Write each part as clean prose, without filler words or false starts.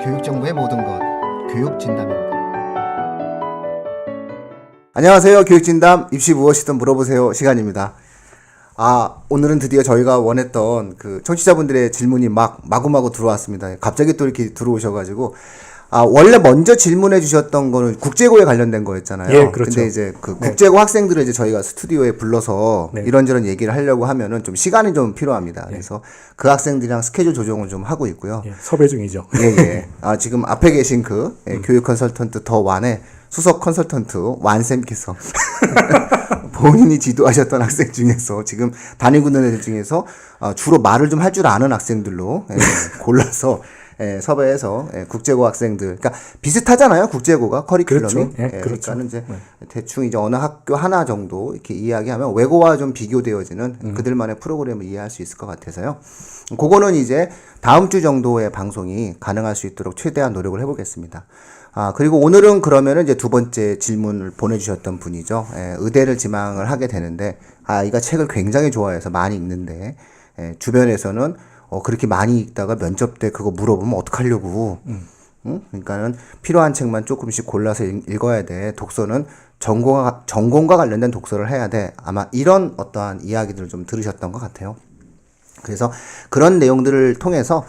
교육정보의 모든 것, 교육진담입니다. 안녕하세요. 교육진담 입시 무엇이든 물어보세요 시간입니다. 오늘은 드디어 저희가 원했던 그 청취자분들의 질문이 마구마구 들어왔습니다. 갑자기 또 이렇게 들어오셔가지고 원래 먼저 질문해 주셨던 거는 국제고에 관련된 거였잖아요. 예, 그렇죠. 근데 이제 그 국제고 학생들을 이제 저희가 스튜디오에 불러서 네. 이런저런 얘기를 하려고 하면은 좀 시간이 좀 필요합니다. 그래서 그 학생들이랑 스케줄 조정을 좀 하고 있고요. 예, 섭외 중이죠. 예. 지금 앞에 계신 그 교육 컨설턴트 더 완의 수석 컨설턴트 완쌤께서 본인이 지도하셨던 학생 중에서 지금 다니고 있는 애들 중에서 주로 말을 좀 할 줄 아는 학생들로 골라서 섭외해서 국제고 학생들, 그러니까 비슷하잖아요. 국제고가 커리큘럼이. 그렇죠. 그렇죠. 그러니까는 이제 대충 이제 어느 학교 하나 정도 이렇게 이야기하면 외고와 좀 비교되어지는 그들만의 프로그램을 이해할 수 있을 것 같아서요. 그거는 이제 다음 주 정도의 방송이 가능할 수 있도록 최대한 노력을 해보겠습니다. 그리고 오늘은 그러면은 이제 두 번째 질문을 보내주셨던 분이죠. 의대를 지망을 하게 되는데, 아이가 책을 굉장히 좋아해서 많이 읽는데, 주변에서는 그렇게 많이 읽다가 면접 때 그거 물어보면 어떡하려고. 응? 그러니까는 필요한 책만 조금씩 골라서 읽어야 돼. 독서는 전공과 관련된 독서를 해야 돼. 아마 이런 어떠한 이야기들을 좀 들으셨던 것 같아요. 그래서 그런 내용들을 통해서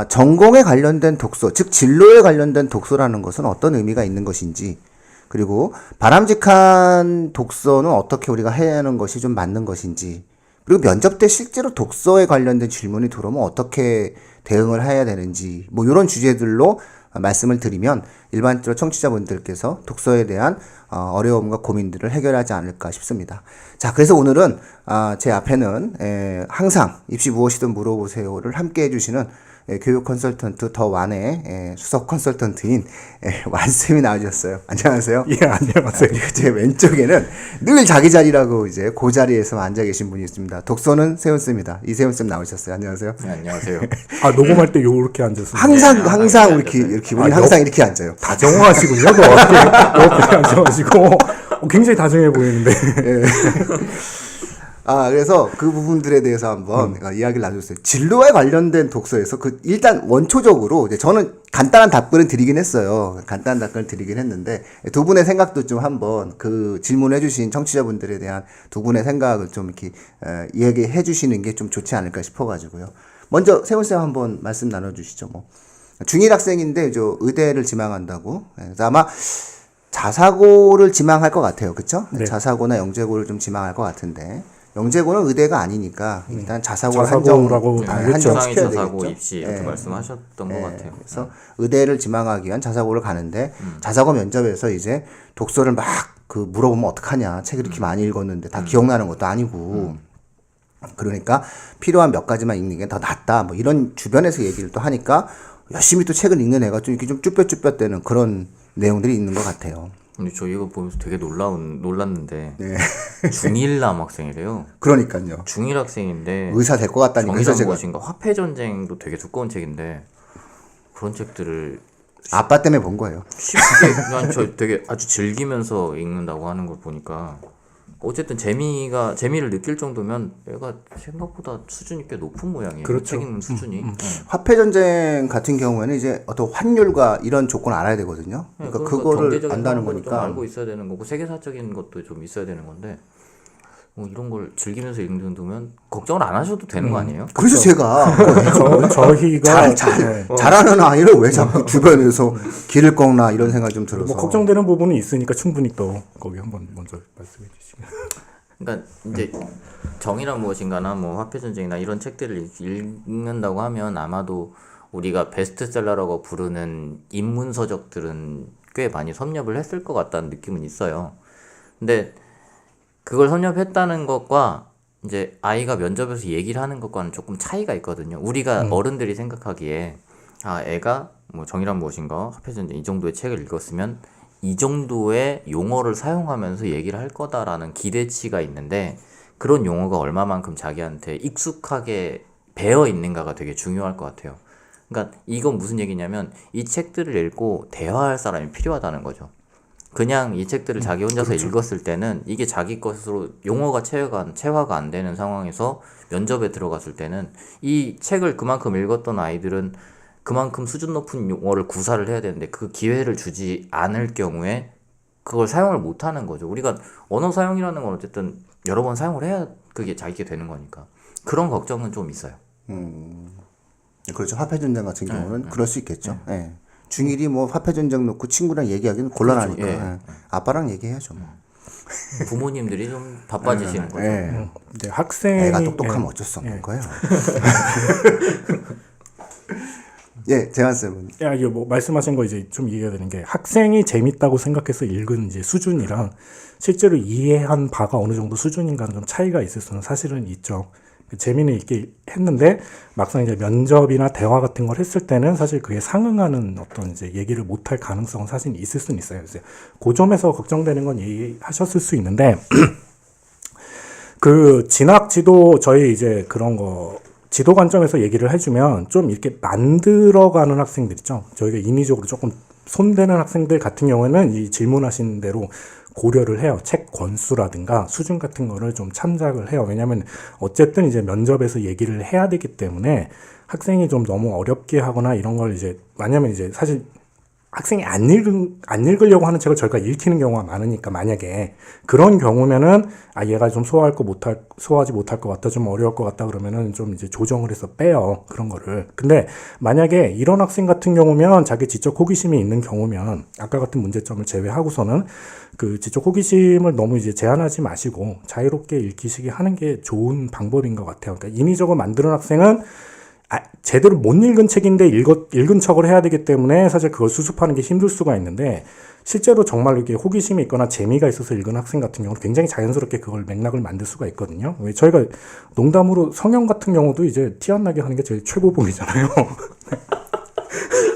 전공에 관련된 독서, 즉 진로에 관련된 독서라는 것은 어떤 의미가 있는 것인지, 그리고 바람직한 독서는 어떻게 우리가 해야 하는 것이 좀 맞는 것인지, 그리고 면접 때 실제로 독서에 관련된 질문이 들어오면 어떻게 대응을 해야 되는지, 뭐 이런 주제들로 말씀을 드리면 일반적으로 청취자분들께서 독서에 대한 어려움과 고민들을 해결하지 않을까 싶습니다. 자, 그래서 오늘은 제 앞에는 항상 입시 무엇이든 물어보세요를 함께 해주시는 교육 컨설턴트 더 완의 수석 컨설턴트인 완쌤이 나와주셨어요. 안녕하세요. 예, 안녕하세요. 제 왼쪽에는 늘 자기 자리라고 이제 그 자리에서 앉아 계신 분이 있습니다. 독서는 세훈쌤입니다. 이세훈쌤 나오셨어요. 안녕하세요. 네, 안녕하세요. 녹음할 때 요렇게 앉아서. 항상 이렇게 우리 항상 이렇게 앉아요. 다정하시군요. 옆에 앉아가지고. 굉장히 다정해 보이는데. 그래서 그 부분들에 대해서 한번 이야기를 나눴어요. 진로에 관련된 독서에서 일단 원초적으로 이제 저는 간단한 답변을 드리긴 했어요. 간단한 답변을 드리긴 했는데 두 분의 생각도 좀 한번 그 질문해 주신 청취자분들에 대한 두 분의 생각을 좀 이렇게 이야기해 주시는 게 좀 좋지 않을까 싶어 가지고요. 먼저 세훈쌤 한번 말씀 나눠 주시죠. 뭐 중1 학생인데 저 의대를 지망한다고. 그래서 아마 자사고를 지망할 것 같아요. 그렇죠? 네. 자사고나 영재고를 좀 지망할 것 같은데 영재고는 의대가 아니니까 일단 자사고를 자사고라고 한정시켜야 상위 되겠죠. 자사고 입시 이렇게 말씀하셨던 것 같아요. 그래서 의대를 지망하기 위한 자사고를 가는데 자사고 면접에서 이제 독서를 막 물어보면 어떡하냐. 책을 이렇게 많이 읽었는데 다 기억나는 것도 아니고 그러니까 필요한 몇 가지만 읽는 게 더 낫다. 뭐 이런 주변에서 얘기를 또 하니까 열심히 또 책을 읽는 애가 좀 이렇게 좀 쭈뼛쭈뼛대는 그런 내용들이 있는 것 같아요. 근데 저 이거 보면서 되게 놀랐는데 네. 중1 남학생이래요. 그러니까요. 중1 학생인데 의사 될 것 같다니까. 그래서 정의란 제가 무엇인가 화폐전쟁도 되게 두꺼운 책인데 그런 책들을 아빠 때문에 본 거예요. 쉽게 그냥 저 되게 아주 즐기면서 읽는다고 하는 걸 보니까 어쨌든 재미를 느낄 정도면 얘가 생각보다 수준이 꽤 높은 모양이에요. 그렇죠. 책 읽는 수준이. 화폐 전쟁 같은 경우에는 이제 어떤 환율과 이런 조건을 알아야 되거든요. 그러니까 그거를 경제적인 안다는 상황도 좀 거니까. 알고 있어야 되는 거고 세계사적인 것도 좀 있어야 되는 건데 이런 걸 즐기면서 읽는 정도면 걱정을 안 하셔도 되는 거 아니에요? 그래서 제가 저희가 잘하는 아이를 왜 자꾸 주변에서 길을 꺾나 이런 생각이 좀 들어서. 뭐 걱정되는 부분이 있으니까 충분히 또 거기 한번 먼저 말씀해 주시면. 그러니까 이제 정의란 무엇인가나 뭐 화폐전쟁이나 이런 책들을 읽는다고 하면 아마도 우리가 베스트셀러라고 부르는 인문서적들은 꽤 많이 섭렵을 했을 것 같다는 느낌은 있어요. 근데 그걸 섭렵했다는 것과 이제 아이가 면접에서 얘기를 하는 것과는 조금 차이가 있거든요. 우리가 어른들이 생각하기에 애가 뭐 정의란 무엇인가 화폐전쟁 이 정도의 책을 읽었으면 이 정도의 용어를 사용하면서 얘기를 할 거다라는 기대치가 있는데 그런 용어가 얼마만큼 자기한테 익숙하게 배어 있는가가 되게 중요할 것 같아요. 그러니까 이건 무슨 얘기냐면 이 책들을 읽고 대화할 사람이 필요하다는 거죠. 그냥 이 책들을 자기 혼자서 읽었을 때는 이게 자기 것으로 용어가 체화가 안 되는 상황에서 면접에 들어갔을 때는 이 책을 그만큼 읽었던 아이들은 그만큼 수준 높은 용어를 구사를 해야 되는데 그 기회를 주지 않을 경우에 그걸 사용을 못 하는 거죠. 우리가 언어 사용이라는 건 어쨌든 여러 번 사용을 해야 그게 자기게 되는 거니까. 그런 걱정은 좀 있어요. 그렇죠. 화폐전쟁 같은 경우는 그럴 수 있겠죠. 예. 중1이 뭐 화폐전쟁 놓고 친구랑 얘기하기는 곤란하니까. 그렇죠. 예. 예. 아빠랑 얘기해야죠. 뭐. 부모님들이 좀 바빠지시는 거죠. 예. 이제 학생이 애가 똑똑하면 어쩔 수 없는 거예요. 예, 재환쌤은. 야, 이게 뭐 말씀하신 거 이제 좀 이해가 되는 게 학생이 재밌다고 생각해서 읽은 이제 수준이랑 실제로 이해한 바가 어느 정도 수준인가는 좀 차이가 있을 수는 사실은 있죠. 재미는 있게 했는데 막상 이제 면접이나 대화 같은 걸 했을 때는 사실 그게 상응하는 어떤 이제 얘기를 못할 가능성은 사실 있을 수는 있어요. 이제 그 점에서 걱정되는 건 얘기하셨을 수 있는데 그 진학 지도 저희 이제 그런 거 지도 관점에서 얘기를 해주면 좀 이렇게 만들어가는 학생들 있죠. 저희가 인위적으로 조금 손대는 학생들 같은 경우에는 이 질문하신 대로 고려를 해요. 책 권수라든가 수준 같은 거를 좀 참작을 해요. 왜냐하면 어쨌든 이제 면접에서 얘기를 해야 되기 때문에 학생이 좀 너무 어렵게 하거나 이런 걸 이제 왜냐면 이제 사실 학생이 안 읽으려고 하는 책을 저희가 읽히는 경우가 많으니까 만약에 그런 경우면은 아 얘가 좀 소화하지 못할 것 같다, 좀 어려울 것 같다 그러면은 좀 이제 조정을 해서 빼요 그런 거를. 근데 만약에 이런 학생 같은 경우면 자기 지적 호기심이 있는 경우면 아까 같은 문제점을 제외하고서는 그 지적 호기심을 너무 이제 제한하지 마시고 자유롭게 읽히시게 하는 게 좋은 방법인 것 같아요. 그러니까 인위적으로 만드는 학생은 제대로 못 읽은 책인데 읽은 척을 해야 되기 때문에 사실 그걸 수습하는 게 힘들 수가 있는데 실제로 정말 이렇게 호기심이 있거나 재미가 있어서 읽은 학생 같은 경우는 굉장히 자연스럽게 그걸 맥락을 만들 수가 있거든요. 왜 저희가 농담으로 성형 같은 경우도 이제 티 안 나게 하는 게 제일 최고봉이잖아요.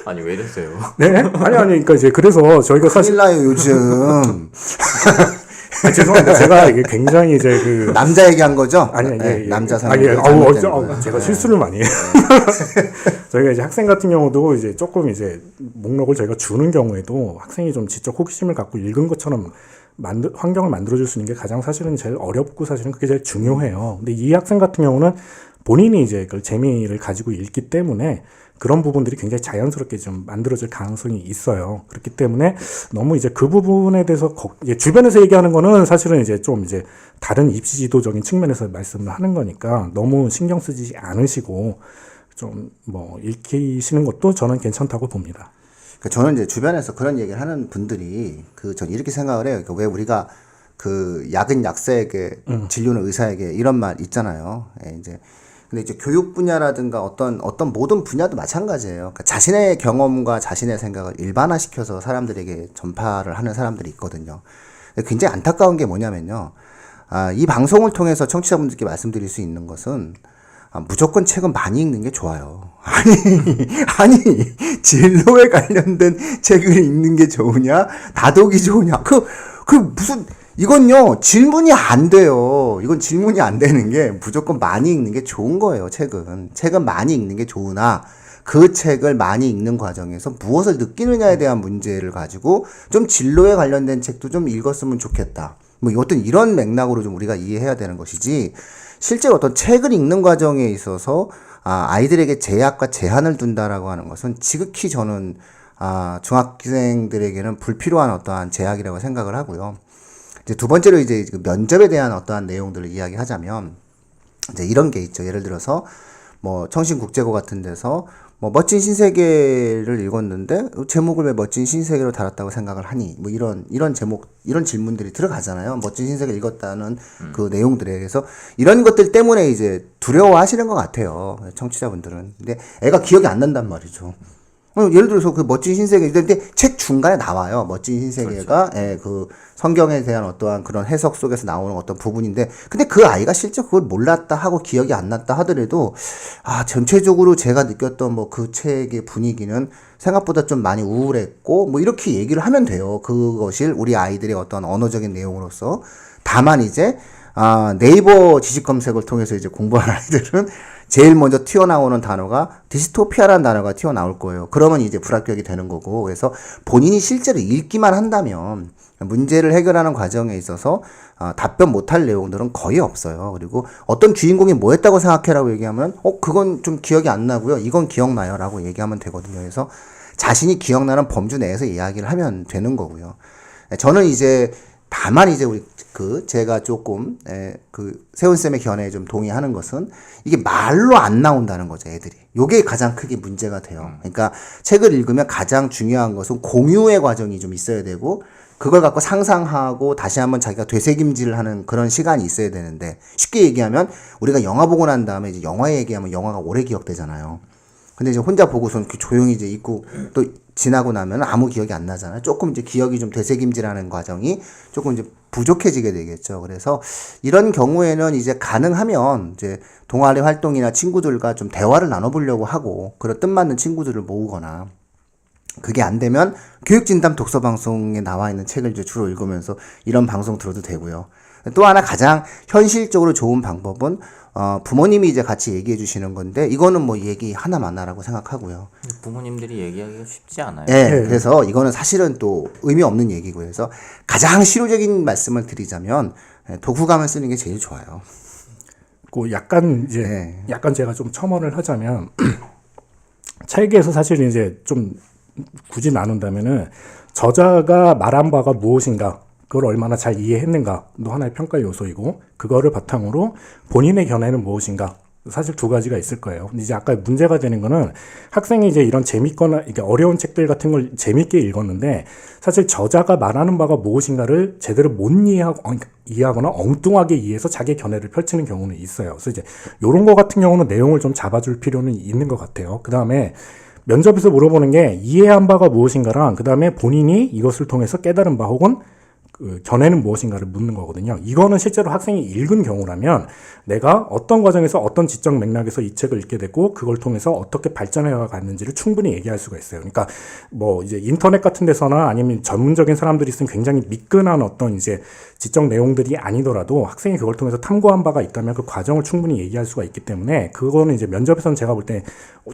아니 왜 이랬어요? 네? 아니 그러니까 이제 그래서 저희가 사실 큰일 나요 요즘. 죄송합니다. 제가 이게 굉장히 이제 그 남자 얘기한 거죠? 아니, 네, 남자 아니, 상황. 제가 실수를 많이 해요. 저희가 이제 학생 같은 경우도 이제 조금 이제 목록을 저희가 주는 경우에도 학생이 좀 지적 호기심을 갖고 읽은 것처럼 환경을 만들어줄 수 있는 게 가장 사실은 제일 어렵고 사실은 그게 제일 중요해요. 근데 이 학생 같은 경우는 본인이 이제 그 재미를 가지고 읽기 때문에 그런 부분들이 굉장히 자연스럽게 좀 만들어질 가능성이 있어요. 그렇기 때문에 너무 이제 그 부분에 대해서 주변에서 얘기하는 거는 사실은 이제 좀 이제 다른 입시 지도적인 측면에서 말씀을 하는 거니까 너무 신경 쓰지 않으시고 좀 뭐 읽히시는 것도 저는 괜찮다고 봅니다. 저는 이제 주변에서 그런 얘기를 하는 분들이 전 이렇게 생각을 해요. 왜 우리가 그 약은 약사에게 진료는 의사에게 이런 말 있잖아요. 예, 이제 근데 이제 교육 분야라든가 어떤 모든 분야도 마찬가지예요. 그러니까 자신의 경험과 자신의 생각을 일반화시켜서 사람들에게 전파를 하는 사람들이 있거든요. 굉장히 안타까운 게 뭐냐면요. 이 방송을 통해서 청취자분들께 말씀드릴 수 있는 것은 무조건 책은 많이 읽는 게 좋아요. 아니, 진로에 관련된 책을 읽는 게 좋으냐? 다독이 좋으냐? 이건요, 질문이 안 돼요. 이건 질문이 안 되는 게 무조건 많이 읽는 게 좋은 거예요, 책은. 책은 많이 읽는 게 좋으나 그 책을 많이 읽는 과정에서 무엇을 느끼느냐에 대한 문제를 가지고 좀 진로에 관련된 책도 좀 읽었으면 좋겠다. 뭐 어떤 이런 맥락으로 좀 우리가 이해해야 되는 것이지 실제로 어떤 책을 읽는 과정에 있어서 아이들에게 제약과 제한을 둔다라고 하는 것은 지극히 저는 중학생들에게는 불필요한 어떠한 제약이라고 생각을 하고요. 이제 두 번째로 이제 면접에 대한 어떠한 내용들을 이야기하자면 이제 이런 게 있죠. 예를 들어서 뭐 청신국제고 같은 데서 뭐 멋진 신세계를 읽었는데 제목을 왜 멋진 신세계로 달았다고 생각을 하니? 뭐 이런 제목 이런 질문들이 들어가잖아요. 멋진 신세계를 읽었다는 그 내용들에 그래서 이런 것들 때문에 이제 두려워하시는 것 같아요. 청취자분들은. 근데 애가 기억이 안 난단 말이죠. 예를 들어서 그 멋진 신세계, 근데 책 중간에 나와요. 멋진 신세계가, 그렇죠. 예, 그 성경에 대한 어떠한 그런 해석 속에서 나오는 어떤 부분인데, 근데 그 아이가 실제 그걸 몰랐다 하고 기억이 안 났다 하더라도, 전체적으로 제가 느꼈던 뭐 그 책의 분위기는 생각보다 좀 많이 우울했고, 뭐 이렇게 얘기를 하면 돼요. 그것을 우리 아이들의 어떤 언어적인 내용으로서. 다만 이제, 네이버 지식 검색을 통해서 이제 공부하는 아이들은 제일 먼저 튀어나오는 단어가 디스토피아라는 단어가 튀어나올 거예요. 그러면 이제 불합격이 되는 거고, 그래서 본인이 실제로 읽기만 한다면 문제를 해결하는 과정에 있어서 답변 못할 내용들은 거의 없어요. 그리고 어떤 주인공이 뭐 했다고 생각해라고 얘기하면 그건 좀 기억이 안 나고요. 이건 기억나요 라고 얘기하면 되거든요. 그래서 자신이 기억나는 범주 내에서 이야기를 하면 되는 거고요. 저는 이제 다만 이제 제가 조금 세훈쌤의 견해에 좀 동의하는 것은 이게 말로 안 나온다는 거죠, 애들이. 요게 가장 크게 문제가 돼요. 그러니까 책을 읽으면 가장 중요한 것은 공유의 과정이 좀 있어야 되고, 그걸 갖고 상상하고 다시 한번 자기가 되새김질을 하는 그런 시간이 있어야 되는데, 쉽게 얘기하면 우리가 영화 보고 난 다음에 이제 영화 얘기하면 영화가 오래 기억되잖아요. 근데 이제 혼자 보고선 조용히 이제 있고 또 지나고 나면 아무 기억이 안 나잖아요. 조금 이제 기억이 좀 되새김질하는 과정이 조금 이제 부족해지게 되겠죠. 그래서 이런 경우에는 이제 가능하면 이제 동아리 활동이나 친구들과 좀 대화를 나눠보려고 하고, 그런 뜻맞는 친구들을 모으거나, 그게 안 되면 교육진담 독서방송에 나와 있는 책을 이제 주로 읽으면서 이런 방송 들어도 되고요. 또 하나 가장 현실적으로 좋은 방법은 부모님이 이제 같이 얘기해 주시는 건데, 이거는 뭐 얘기 하나만하라고 생각하고요. 부모님들이 얘기하기가 쉽지 않아요. 네, 그래서 이거는 사실은 또 의미 없는 얘기고, 해서 가장 실효적인 말씀을 드리자면 독후감을 쓰는 게 제일 좋아요. 그 약간 이제 약간 제가 좀 첨언을 하자면 책에서 사실 이제 좀 굳이 나눈다면은 저자가 말한 바가 무엇인가, 그걸 얼마나 잘 이해했는가도 하나의 평가 요소이고, 그거를 바탕으로 본인의 견해는 무엇인가, 사실 두 가지가 있을 거예요. 근데 이제 아까 문제가 되는 거는 학생이 이제 이런 재밌거나 이게 어려운 책들 같은 걸 재밌게 읽었는데, 사실 저자가 말하는 바가 무엇인가를 제대로 못 이해하거나 엉뚱하게 이해해서 자기 견해를 펼치는 경우는 있어요. 그래서 이제 요런 거 같은 경우는 내용을 좀 잡아줄 필요는 있는 것 같아요. 그 다음에 면접에서 물어보는 게 이해한 바가 무엇인가랑, 그 다음에 본인이 이것을 통해서 깨달은 바 혹은 그 견해는 무엇인가를 묻는 거거든요. 이거는 실제로 학생이 읽은 경우라면 내가 어떤 과정에서 어떤 지적 맥락에서 이 책을 읽게 됐고, 그걸 통해서 어떻게 발전해 갔는지를 충분히 얘기할 수가 있어요. 그러니까 뭐 이제 인터넷 같은 데서나 아니면 전문적인 사람들이 쓴 굉장히 미끈한 어떤 이제 지적 내용들이 아니더라도 학생이 그걸 통해서 탐구한 바가 있다면 그 과정을 충분히 얘기할 수가 있기 때문에, 그거는 이제 면접에서는 제가 볼 때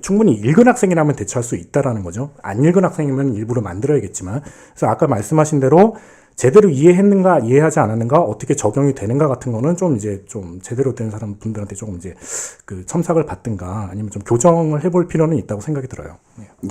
충분히 읽은 학생이라면 대처할 수 있다라는 거죠. 안 읽은 학생이면 일부러 만들어야겠지만. 그래서 아까 말씀하신 대로 제대로 이해했는가, 이해하지 않았는가, 어떻게 적용이 되는가 같은 거는 좀 이제 좀 제대로 된 사람 분들한테 조금 이제 그 첨삭을 받든가 아니면 좀 교정을 해볼 필요는 있다고 생각이 들어요.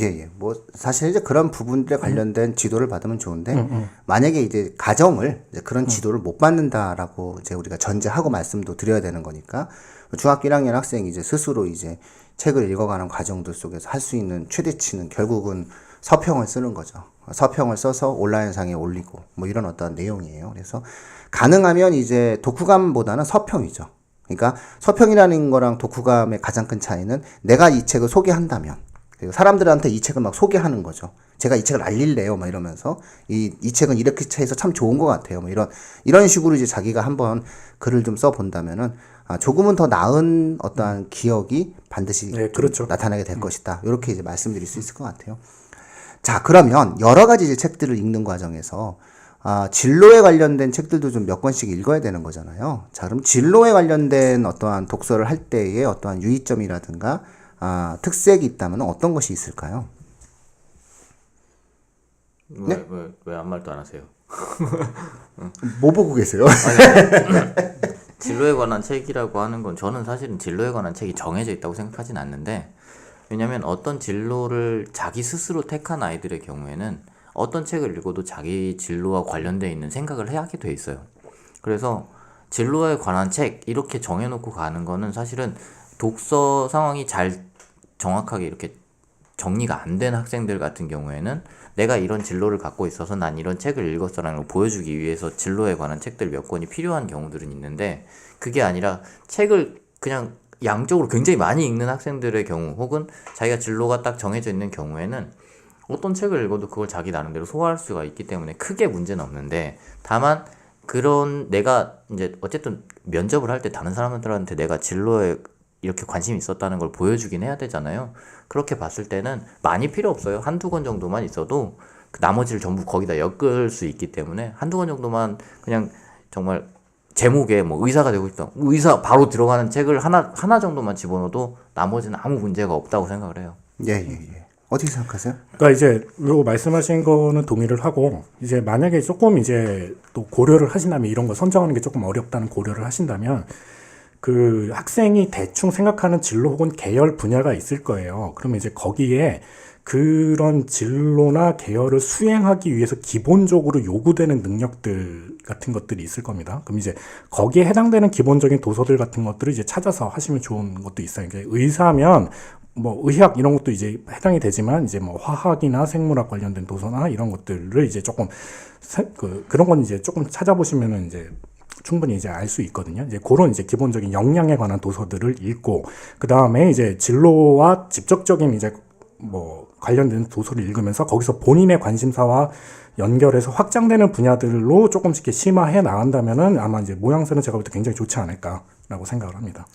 예. 뭐 사실 이제 그런 부분들에 관련된 지도를 받으면 좋은데, 만약에 이제 가정을 이제 그런 지도를 못 받는다라고 이제 우리가 전제하고 말씀도 드려야 되는 거니까, 중학교 1학년 학생이 이제 스스로 이제 책을 읽어가는 과정들 속에서 할 수 있는 최대치는 결국은 서평을 쓰는 거죠. 서평을 써서 온라인상에 올리고 뭐 이런 어떤 내용이에요. 그래서 가능하면 이제 독후감보다는 서평이죠. 그러니까 서평이라는 거랑 독후감의 가장 큰 차이는 내가 이 책을 소개한다면, 그리고 사람들한테 이 책을 막 소개하는 거죠. 제가 이 책을 알릴래요, 막 이러면서 이 책은 이렇게 해서 참 좋은 것 같아요, 뭐 이런 식으로 이제 자기가 한번 글을 좀 써본다면은 조금은 더 나은 어떠한 기억이 반드시 그렇죠. 나타나게 될 것이다. 이렇게 이제 말씀드릴 수 있을 것 같아요. 자, 그러면 여러 가지 이제 책들을 읽는 과정에서 진로에 관련된 책들도 좀 몇 권씩 읽어야 되는 거잖아요. 자, 그럼 진로에 관련된 어떠한 독서를 할 때의 어떠한 유의점이라든가 특색이 있다면 어떤 것이 있을까요? 왜 아무 말도 안 하세요? 뭐 보고 계세요? 진로에 관한 책이라고 하는 건 저는 사실은 진로에 관한 책이 정해져 있다고 생각하진 않는데, 왜냐하면 어떤 진로를 자기 스스로 택한 아이들의 경우에는 어떤 책을 읽어도 자기 진로와 관련되어 있는 생각을 하게 돼 있어요. 그래서 진로에 관한 책 이렇게 정해놓고 가는 거는 사실은 독서 상황이 잘 정확하게 이렇게 정리가 안 된 학생들 같은 경우에는 내가 이런 진로를 갖고 있어서 난 이런 책을 읽었어라는 걸 보여주기 위해서 진로에 관한 책들 몇 권이 필요한 경우들은 있는데, 그게 아니라 책을 그냥 양적으로 굉장히 많이 읽는 학생들의 경우, 혹은 자기가 진로가 딱 정해져 있는 경우에는 어떤 책을 읽어도 그걸 자기 나름대로 소화할 수가 있기 때문에 크게 문제는 없는데, 다만 그런 내가 이제 어쨌든 면접을 할 때 다른 사람들한테 내가 진로에 이렇게 관심이 있었다는 걸 보여주긴 해야 되잖아요. 그렇게 봤을 때는 많이 필요 없어요. 한두 권 정도만 있어도 나머지를 전부 거기다 엮을 수 있기 때문에 한두 권 정도만 그냥 정말 제목에 뭐 의사가 되고 싶다. 의사 바로 들어가는 책을 하나 정도만 집어넣어도 나머지는 아무 문제가 없다고 생각을 해요. 예. 어떻게 생각하세요? 그러니까 이제 요 말씀하신 거는 동의를 하고 이제 만약에 조금 이제 또 고려를 하신다면 이런 거 선정하는 게 조금 어렵다는 고려를 하신다면 그 학생이 대충 생각하는 진로 혹은 계열 분야가 있을 거예요. 그러면 이제 거기에 그런 진로나 계열을 수행하기 위해서 기본적으로 요구되는 능력들 같은 것들이 있을 겁니다. 그럼 이제 거기에 해당되는 기본적인 도서들 같은 것들을 이제 찾아서 하시면 좋은 것도 있어요. 그러니까 의사면 뭐 의학 이런 것도 이제 해당이 되지만 이제 뭐 화학이나 생물학 관련된 도서나 이런 것들을 이제 조금 그런 건 이제 조금 찾아보시면은 이제 충분히 이제 알 수 있거든요. 이제 그런 이제 기본적인 역량에 관한 도서들을 읽고 그 다음에 이제 진로와 직접적인 이제 뭐 관련된 도서를 읽으면서 거기서 본인의 관심사와 연결해서 확장되는 분야들로 조금씩 이렇게 심화해 나간다면은 아마 이제 모양새는 제가 볼 때 굉장히 좋지 않을까라고 생각을 합니다.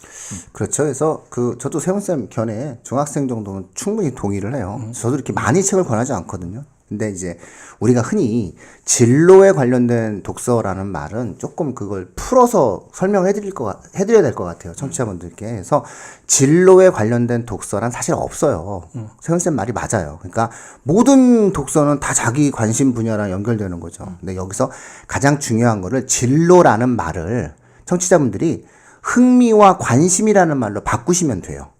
그렇죠. 그래서 저도 세훈쌤 견해 중학생 정도는 충분히 동의를 해요. 저도 이렇게 많이 책을 권하지 않거든요. 근데 이제 우리가 흔히 진로에 관련된 독서라는 말은 조금 그걸 풀어서 설명을 해드려야 될 것 같아요. 청취자분들께. 그래서 진로에 관련된 독서란 사실 없어요. 세훈쌤 말이 맞아요. 그러니까 모든 독서는 다 자기 관심 분야랑 연결되는 거죠. 근데 여기서 가장 중요한 거를 진로라는 말을 청취자분들이 흥미와 관심이라는 말로 바꾸시면 돼요.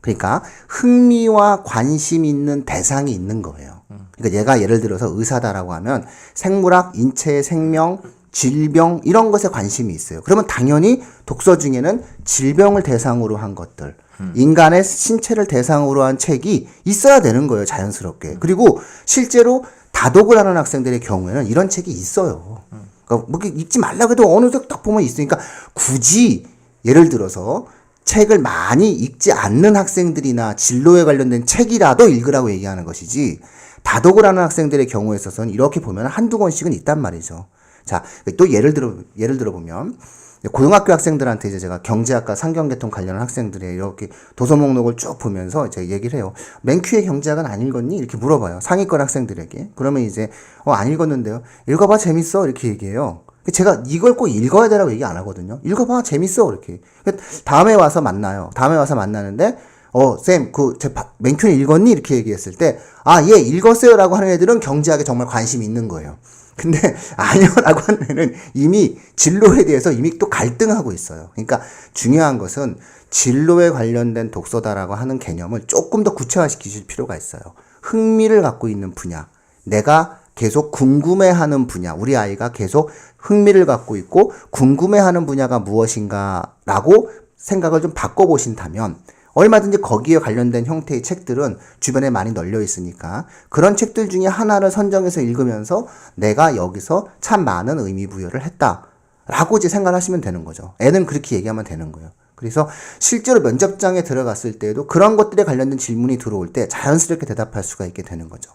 그러니까 흥미와 관심 있는 대상이 있는 거예요. 그러니까 얘가 예를 들어서 의사다라고 하면 생물학, 인체의 생명, 질병 이런 것에 관심이 있어요. 그러면 당연히 독서 중에는 질병을 대상으로 한 것들, 인간의 신체를 대상으로 한 책이 있어야 되는 거예요. 자연스럽게. 그리고 실제로 다독을 하는 학생들의 경우에는 이런 책이 있어요. 그러니까 뭐 읽지 말라고 해도 어느 책 딱 보면 있으니까 굳이 예를 들어서 책을 많이 읽지 않는 학생들이나 진로에 관련된 책이라도 읽으라고 얘기하는 것이지 다독을 하는 학생들의 경우에 있어서는 이렇게 보면 한두 권씩은 있단 말이죠. 자, 또 예를 들어보면 고등학교 학생들한테 이제 제가 경제학과 상경계통 관련한 학생들의 이렇게 도서 목록을 쭉 보면서 제가 얘기를 해요. 맨큐의 경제학은 안 읽었니? 이렇게 물어봐요. 상위권 학생들에게. 그러면 이제 안 읽었는데요. 읽어봐 재밌어 이렇게 얘기해요. 제가 이걸 꼭 읽어야 되라고 얘기 안 하거든요. 읽어봐 재밌어 이렇게. 다음에 와서 만나요. 다음에 와서 만나는데 쌤, 제 맨큐는 읽었니? 이렇게 얘기했을 때, 예, 읽었어요. 라고 하는 애들은 경제학에 정말 관심이 있는 거예요. 근데, 아니요. 라고 하는 애는 이미 진로에 대해서 이미 또 갈등하고 있어요. 그러니까 중요한 것은 진로에 관련된 독서다라고 하는 개념을 조금 더 구체화시키실 필요가 있어요. 흥미를 갖고 있는 분야. 내가 계속 궁금해하는 분야. 우리 아이가 계속 흥미를 갖고 있고 궁금해하는 분야가 무엇인가라고 생각을 좀 바꿔보신다면 얼마든지 거기에 관련된 형태의 책들은 주변에 많이 널려 있으니까 그런 책들 중에 하나를 선정해서 읽으면서 내가 여기서 참 많은 의미 부여를 했다라고 이제 생각하시면 되는 거죠. 애는 그렇게 얘기하면 되는 거예요. 그래서 실제로 면접장에 들어갔을 때에도 그런 것들에 관련된 질문이 들어올 때 자연스럽게 대답할 수가 있게 되는 거죠.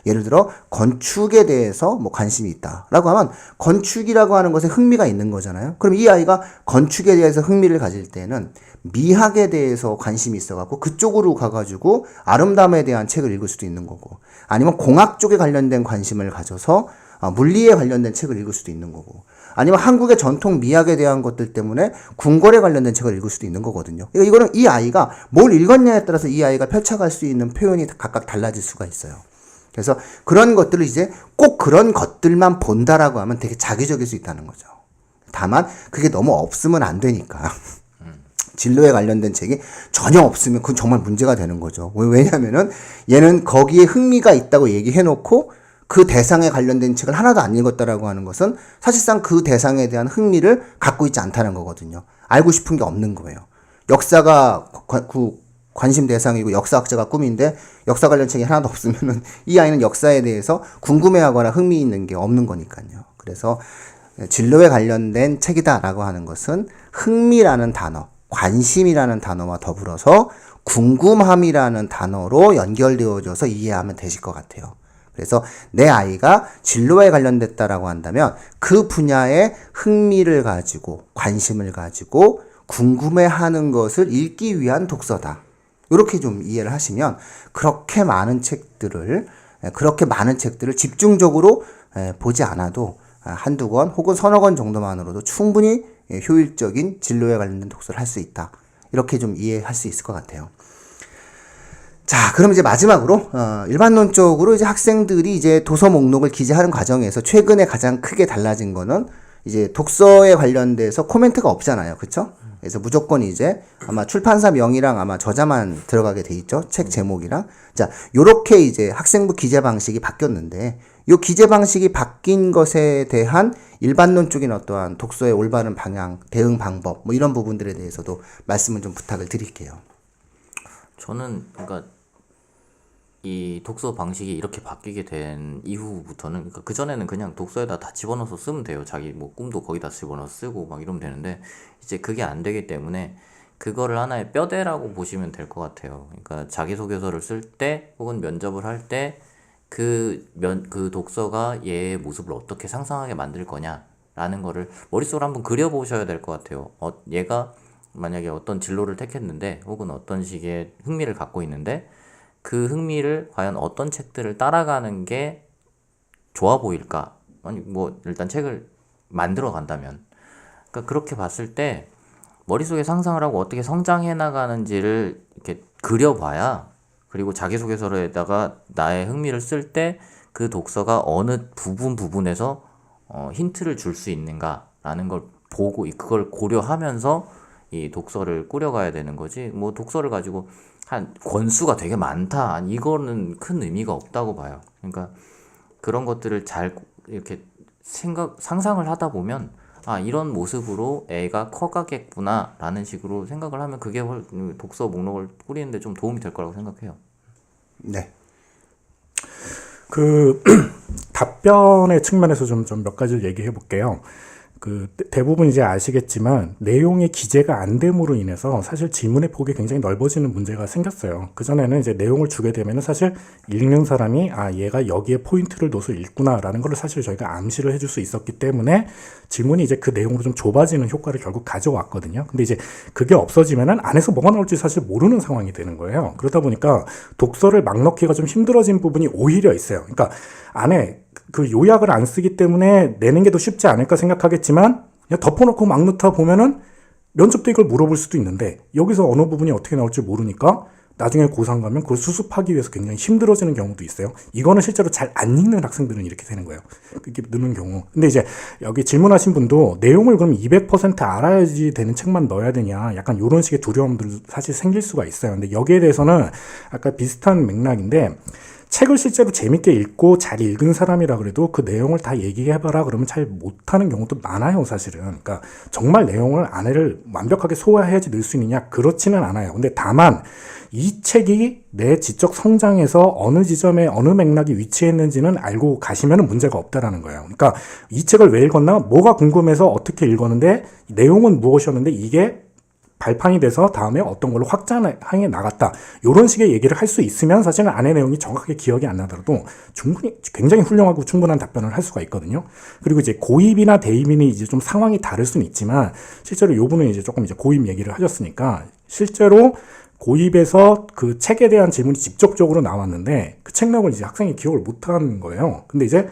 예를 들어 건축에 대해서 뭐 관심이 있다라고 하면 건축이라고 하는 것에 흥미가 있는 거잖아요. 그럼 이 아이가 건축에 대해서 흥미를 가질 때는 미학에 대해서 관심이 있어갖고 그쪽으로 가가지고 아름다움에 대한 책을 읽을 수도 있는 거고 아니면 공학 쪽에 관련된 관심을 가져서 물리에 관련된 책을 읽을 수도 있는 거고 아니면 한국의 전통 미학에 대한 것들 때문에 궁궐에 관련된 책을 읽을 수도 있는 거거든요. 이거는 이 아이가 뭘 읽었냐에 따라서 이 아이가 펼쳐갈 수 있는 표현이 각각 달라질 수가 있어요. 그래서 그런 것들을 이제 꼭 그런 것들만 본다라고 하면 되게 자기적일 수 있다는 거죠. 다만 그게 너무 없으면 안 되니까. 진로에 관련된 책이 전혀 없으면 그건 정말 문제가 되는 거죠. 왜냐면은 얘는 거기에 흥미가 있다고 얘기해놓고 그 대상에 관련된 책을 하나도 안 읽었다라고 하는 것은 사실상 그 대상에 대한 흥미를 갖고 있지 않다는 거거든요. 알고 싶은 게 없는 거예요. 역사가 관심 대상이고 역사학자가 꿈인데 역사 관련 책이 하나도 없으면은 이 아이는 역사에 대해서 궁금해하거나 흥미 있는 게 없는 거니까요. 그래서 진로에 관련된 책이다라고 하는 것은 흥미라는 단어, 관심이라는 단어와 더불어서 궁금함이라는 단어로 연결되어져서 이해하면 되실 것 같아요. 그래서 내 아이가 진로에 관련됐다라고 한다면 그 분야에 흥미를 가지고 관심을 가지고 궁금해하는 것을 읽기 위한 독서다. 이렇게 좀 이해를 하시면 그렇게 많은 책들을 집중적으로 보지 않아도 한두 권 혹은 서너 권 정도만으로도 충분히 효율적인 진로에 관련된 독서를 할 수 있다. 이렇게 좀 이해할 수 있을 것 같아요. 자, 그럼 이제 마지막으로 일반론적으로 이제 학생들이 이제 도서 목록을 기재하는 과정에서 최근에 가장 크게 달라진 거는 이제 독서에 관련돼서 코멘트가 없잖아요, 그렇죠? 그래서 무조건 이제 아마 출판사 명이랑 아마 저자만 들어가게 돼 있죠, 책 제목이랑. 자, 요렇게 이제 학생부 기재 방식이 바뀌었는데, 요 기재 방식이 바뀐 것에 대한 일반론적인 어떠한 독서의 올바른 방향, 대응 방법 뭐 이런 부분들에 대해서도 말씀을 좀 부탁을 드릴게요. 저는 그러니까 이 독서 방식이 이렇게 바뀌게 된 이후부터는, 그러니까 그전에는 그냥 독서에다 다 집어넣어서 쓰면 돼요. 자기 뭐 꿈도 거기다 집어넣어서 쓰고 막 이러면 되는데, 이제 그게 안 되기 때문에 그거를 하나의 뼈대라고 보시면 될 것 같아요. 그러니까 자기소개서를 쓸 때 혹은 면접을 할 때 그 독서가 얘의 모습을 어떻게 상상하게 만들 거냐라는 거를 머릿속으로 한번 그려보셔야 될 것 같아요. 얘가 만약에 어떤 진로를 택했는데 혹은 어떤 식의 흥미를 갖고 있는데, 그 흥미를 과연 어떤 책들을 따라가는 게 좋아 보일까? 아니 뭐 일단 책을 만들어 간다면, 그러니까 그렇게 봤을 때 머릿속에 상상을 하고 어떻게 성장해 나가는지를 이렇게 그려봐야, 그리고 자기소개서에다가 나의 흥미를 쓸 때 그 독서가 어느 부분에서 힌트를 줄 수 있는가라는 걸 보고 그걸 고려하면서 이 독서를 꾸려가야 되는 거지, 뭐 독서를 가지고 한 권수가 되게 많다, 아니 이거는 큰 의미가 없다고 봐요. 그러니까 그런 것들을 잘 이렇게 상상을 하다 보면, 아 이런 모습으로 애가 커가겠구나 라는 식으로 생각을 하면 그게 독서 목록을 꾸리는데 좀 도움이 될 거라고 생각해요. 네. 그 답변의 측면에서 좀 몇 가지를 얘기해 볼게요. 그 대부분 이제 아시겠지만 내용의 기재가 안 됨으로 인해서 사실 지문의 폭이 굉장히 넓어지는 문제가 생겼어요. 그전에는 이제 내용을 주게 되면은 사실 읽는 사람이 아 얘가 여기에 포인트를 넣어서 읽구나라는 걸 사실 저희가 암시를 해줄 수 있었기 때문에 지문이 이제 그 내용으로 좀 좁아지는 효과를 결국 가져왔거든요. 근데 이제 그게 없어지면은 안에서 뭐가 나올지 사실 모르는 상황이 되는 거예요. 그러다 보니까 독서를 막 넣기가 좀 힘들어진 부분이 오히려 있어요. 그러니까 안에 그 요약을 안 쓰기 때문에 내는 게 더 쉽지 않을까 생각하겠지만, 그냥 덮어놓고 막 넣다 보면은 면접 때 이걸 물어볼 수도 있는데 여기서 어느 부분이 어떻게 나올지 모르니까 나중에 고3 가면 그걸 수습하기 위해서 굉장히 힘들어지는 경우도 있어요. 이거는 실제로 잘 안 읽는 학생들은 이렇게 되는 거예요. 이렇게 넣는 경우. 근데 이제 여기 질문하신 분도 내용을 그럼 200% 알아야지 되는 책만 넣어야 되냐, 약간 이런 식의 두려움들 사실 생길 수가 있어요. 근데 여기에 대해서는 아까 비슷한 맥락인데, 책을 실제로 재밌게 읽고 잘 읽은 사람이라 그래도 그 내용을 다 얘기해봐라 그러면 잘 못하는 경우도 많아요, 사실은. 그러니까 정말 내용을 안에를 완벽하게 소화해야지 늘 수 있느냐, 그렇지는 않아요. 근데 다만 이 책이 내 지적 성장에서 어느 지점에 어느 맥락이 위치했는지는 알고 가시면 문제가 없다라는 거예요. 그러니까 이 책을 왜 읽었나, 뭐가 궁금해서 어떻게 읽었는데, 내용은 무엇이었는데 이게 발판이 돼서 다음에 어떤 걸로 확장해 나갔다, 이런 식의 얘기를 할 수 있으면 사실은 안의 내용이 정확하게 기억이 안 나더라도 충분히 굉장히 훌륭하고 충분한 답변을 할 수가 있거든요. 그리고 이제 고입이나 대입이 이제 좀 상황이 다를 수는 있지만, 실제로 요 분은 이제 조금 이제 고입 얘기를 하셨으니까, 실제로 고입에서 그 책에 대한 질문이 직접적으로 나왔는데 그 책 내용을 이제 학생이 기억을 못하는 거예요. 근데 이제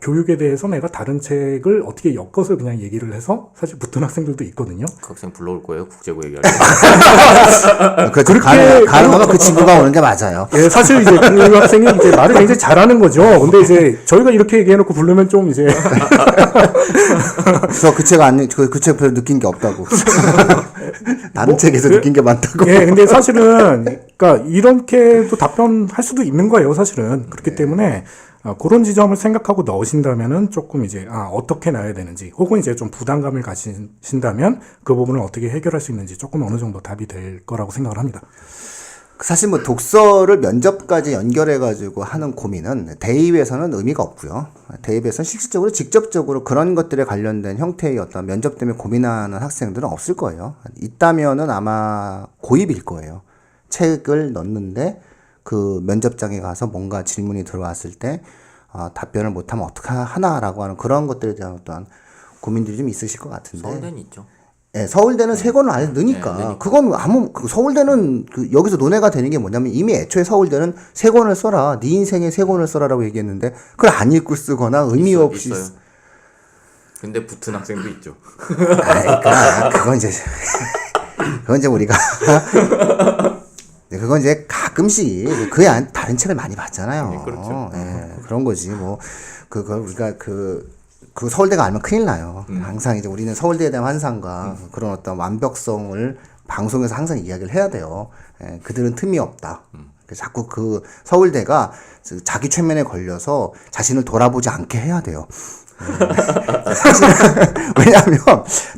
교육에 대해서 내가 다른 책을 어떻게 엮어서 그냥 얘기를 해서 사실 붙은 학생들도 있거든요. 그 학생 불러올 거예요? 국제고 얘기할 때. 그렇죠. 가능하면 그 친구가 오는 게 맞아요. 예, 사실 이제 그 학생이 이제 말을 굉장히 잘하는 거죠. 근데 이제 저희가 이렇게 얘기해놓고 부르면 좀 이제 저 그 책 별로 느낀 게 없다고. 다른 책에서 느낀 게 많다고. 예, 근데 사실은 그러니까 이렇게도 답변할 수도 있는 거예요, 사실은. 그렇기 때문에 그런 지점을 생각하고 넣으신다면은 조금 이제 어떻게 놔야 되는지, 혹은 이제 좀 부담감을 가지신다면 그 부분을 어떻게 해결할 수 있는지 조금 어느 정도 답이 될 거라고 생각을 합니다. 사실 뭐 독서를 면접까지 연결해가지고 하는 고민은 대입에서는 의미가 없고요. 대입에서는 실질적으로 직접적으로 그런 것들에 관련된 형태의 어떤 면접 때문에 고민하는 학생들은 없을 거예요. 있다면은 아마 고입일 거예요. 책을 넣는데 그 면접장에 가서 뭔가 질문이 들어왔을 때 답변을 못하면 어떻게 하나라고 하는 그런 것들에 대한 어떤 고민들이 좀 있으실 것 같은데. 서울대는 있죠. 네, 서울대는 세 권을 안에 넣으니까. 네, 그건 서울대는 여기서 논의가 되는 게 뭐냐면, 이미 애초에 서울대는 세 권을 써라, 네 인생에 세 권을 써라라고 얘기했는데 그걸 안 읽고 쓰거나 의미 없이 있어요. 근데 붙은 학생도 있죠. 그러니까 그건 이제 우리가 그건 이제 가끔씩 그에 다른 책을 많이 봤잖아요. 네, 그렇죠. 그런 거지 뭐 그걸 우리가 그 서울대가 알면 큰일 나요. 항상 이제 우리는 서울대에 대한 환상과 그런 어떤 완벽성을 방송에서 항상 이야기를 해야 돼요. 그들은 틈이 없다. 그래서 자꾸 그 서울대가 자기 최면에 걸려서 자신을 돌아보지 않게 해야 돼요. 왜냐하면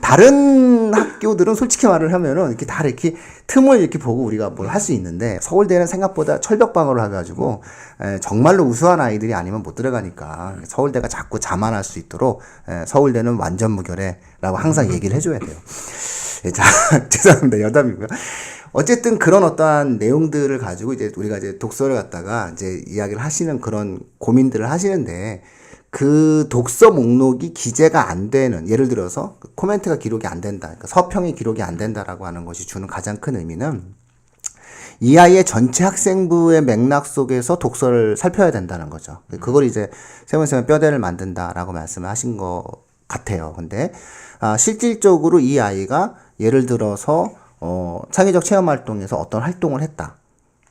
다른 학교들은 솔직히 말을 하면은 이렇게 다 이렇게 틈을 이렇게 보고 우리가 뭘 할 수 있는데 서울대는 생각보다 철벽방어를 해가지고 정말로 우수한 아이들이 아니면 못 들어가니까 서울대가 자꾸 자만할 수 있도록 서울대는 완전 무결해라고 항상 얘기를 해줘야 돼요. 자, 죄송합니다. 여담이고요. 어쨌든 그런 어떠한 내용들을 가지고 이제 우리가 이제 독서를 갖다가 이제 이야기를 하시는 그런 고민들을 하시는데 그 독서 목록이 기재가 안 되는, 예를 들어서 코멘트가 기록이 안 된다, 그러니까 서평이 기록이 안 된다라고 하는 것이 주는 가장 큰 의미는 이 아이의 전체 학생부의 맥락 속에서 독서를 살펴야 된다는 거죠. 그걸 이제 세븐세븐 뼈대를 만든다라고 말씀을 하신 것 같아요. 근데 실질적으로 이 아이가 예를 들어서 창의적 체험 활동에서 어떤 활동을 했다.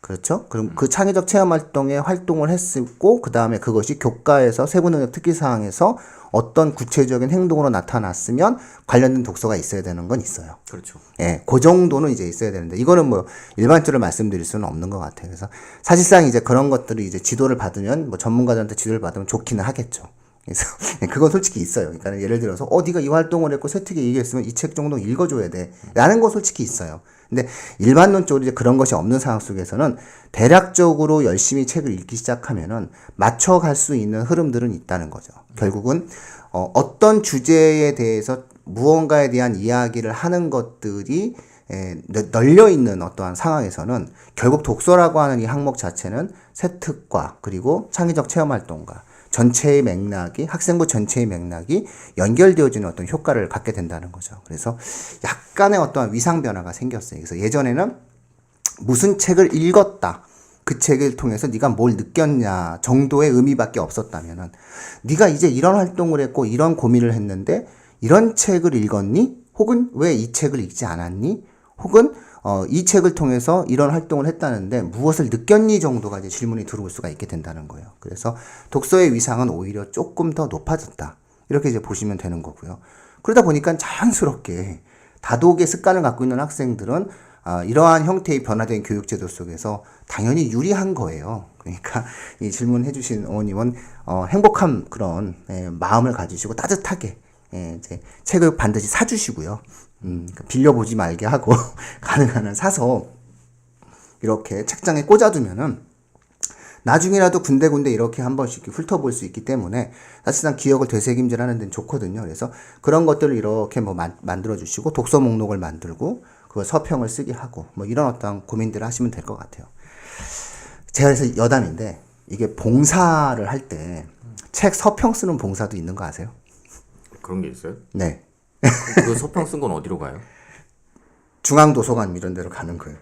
그렇죠? 그럼 그 창의적 체험 활동에 활동을 했고, 그 다음에 그것이 교과에서 세부능력 특기사항에서 어떤 구체적인 행동으로 나타났으면 관련된 독서가 있어야 되는 건 있어요. 그렇죠. 예, 그 정도는 이제 있어야 되는데, 이거는 뭐 일반적으로 말씀드릴 수는 없는 것 같아요. 그래서 사실상 이제 그런 것들을 이제 지도를 받으면, 뭐 전문가들한테 지도를 받으면 좋기는 하겠죠. 그래서 그건 솔직히 있어요. 그러니까 예를 들어서 네가 이 활동을 했고 세특에 얘기했으면 이 책 정도 읽어줘야 돼 라는 거 솔직히 있어요. 근데 일반론적으로 이제 그런 것이 없는 상황 속에서는 대략적으로 열심히 책을 읽기 시작하면은 맞춰갈 수 있는 흐름들은 있다는 거죠. 결국은 어떤 주제에 대해서 무언가에 대한 이야기를 하는 것들이 널려 있는 어떠한 상황에서는 결국 독서라고 하는 이 항목 자체는 세특과 그리고 창의적 체험 활동과 전체의 맥락이, 학생부 전체의 맥락이 연결되어지는 어떤 효과를 갖게 된다는 거죠. 그래서 약간의 어떠한 위상 변화가 생겼어요. 그래서 예전에는 무슨 책을 읽었다, 그 책을 통해서 네가 뭘 느꼈냐 정도의 의미밖에 없었다면은, 네가 이제 이런 활동을 했고 이런 고민을 했는데 이런 책을 읽었니? 혹은 왜 이 책을 읽지 않았니? 혹은 이 책을 통해서 이런 활동을 했다는데 무엇을 느꼈니 정도가 이제 질문이 들어올 수가 있게 된다는 거예요. 그래서 독서의 위상은 오히려 조금 더 높아졌다, 이렇게 이제 보시면 되는 거고요. 그러다 보니까 자연스럽게 다독의 습관을 갖고 있는 학생들은 이러한 형태의 변화된 교육제도 속에서 당연히 유리한 거예요. 그러니까 이 질문해 주신 어머님은 행복한 그런 마음을 가지시고 따뜻하게 이제 책을 반드시 사주시고요. 빌려보지 말게 하고 가능한 한 사서 이렇게 책장에 꽂아두면은 나중에라도 군데군데 이렇게 한 번씩 훑어볼 수 있기 때문에 사실상 기억을 되새김질하는 데는 좋거든요. 그래서 그런 것들을 이렇게 뭐 만들어주시고 독서 목록을 만들고 그걸 서평을 쓰게 하고 뭐 이런 어떤 고민들을 하시면 될 것 같아요. 제가 그래서 여담인데, 이게 봉사를 할 때 책 서평 쓰는 봉사도 있는 거 아세요? 그런 게 있어요? 네. 그 서평 쓴 건 어디로 가요? 중앙도서관 이런 데로 가는 거예요.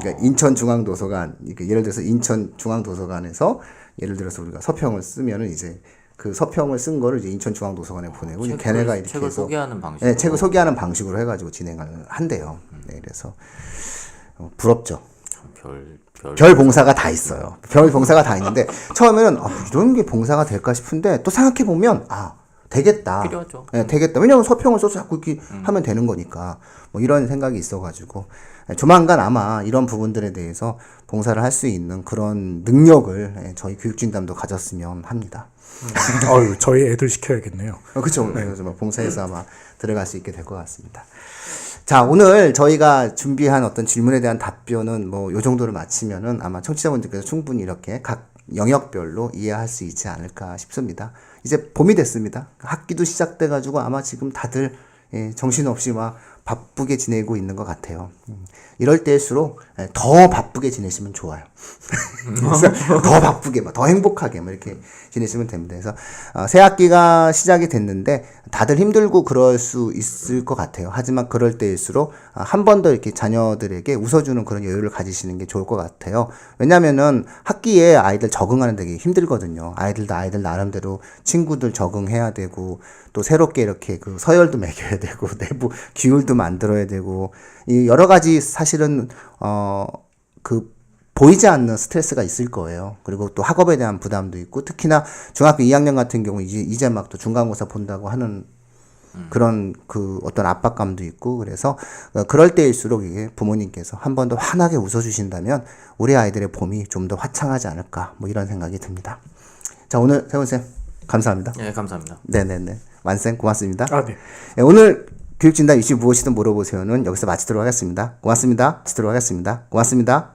그러니까 인천중앙도서관, 예를 들어서 인천중앙도서관에서 예를 들어서 우리가 서평을 쓰면은 이제 그 서평을 쓴 거를 이제 인천중앙도서관에 보내고 걔네가 이렇게 책을 해서 소개하는 방식. 네, 책을 소개하는 방식으로 해가지고 진행을 한대요. 네, 그래서 부럽죠. 별 봉사가 다 있어요. 별 봉사가 다 있는데 처음에는 이런 게 봉사가 될까 싶은데 또 생각해 보면 되겠다. 필요하죠. 네, 되겠다. 왜냐하면 서평을 써서 자꾸 이렇게 하면 되는 거니까 뭐 이런 생각이 있어가지고 조만간 아마 이런 부분들에 대해서 봉사를 할 수 있는 그런 능력을 저희 교육진담도 가졌으면 합니다. 저희 애들 시켜야겠네요. 그렇죠. 그래서 봉사에서 아마 들어갈 수 있게 될 것 같습니다. 자, 오늘 저희가 준비한 어떤 질문에 대한 답변은 뭐 요 정도로 마치면은 아마 청취자분들께서 충분히 이렇게 각 영역별로 이해할 수 있지 않을까 싶습니다. 이제 봄이 됐습니다. 학기도 시작돼가지고 아마 지금 다들 정신없이 막 바쁘게 지내고 있는 것 같아요. 이럴 때일수록 더 바쁘게 지내시면 좋아요. 그래서 더 바쁘게, 더 행복하게 이렇게 지내시면 됩니다. 그래서 새 학기가 시작이 됐는데 다들 힘들고 그럴 수 있을 것 같아요. 하지만 그럴 때일수록 한 번 더 이렇게 자녀들에게 웃어주는 그런 여유를 가지시는 게 좋을 것 같아요. 왜냐면은 학기에 아이들 적응하는 되게 힘들거든요. 아이들 나름대로 친구들 적응해야 되고 또 새롭게 이렇게 그 서열도 매겨야 되고 내부 기율도 만들어야 되고 이 여러 가지 사실은 그 보이지 않는 스트레스가 있을 거예요. 그리고 또 학업에 대한 부담도 있고 특히나 중학교 2학년 같은 경우 이제 막 또 중간고사 본다고 하는 그런 그 어떤 압박감도 있고 그래서 그럴 때일수록 이게 부모님께서 한 번 더 환하게 웃어주신다면 우리 아이들의 봄이 좀 더 화창하지 않을까 이런 생각이 듭니다. 자 오늘 세훈쌤 감사합니다. 네, 감사합니다. 네네네. 완쌤 고맙습니다. 아, 네. 네, 오늘 교육진단 이슈 무엇이든 물어보세요는 여기서 마치도록 하겠습니다. 고맙습니다. 고맙습니다.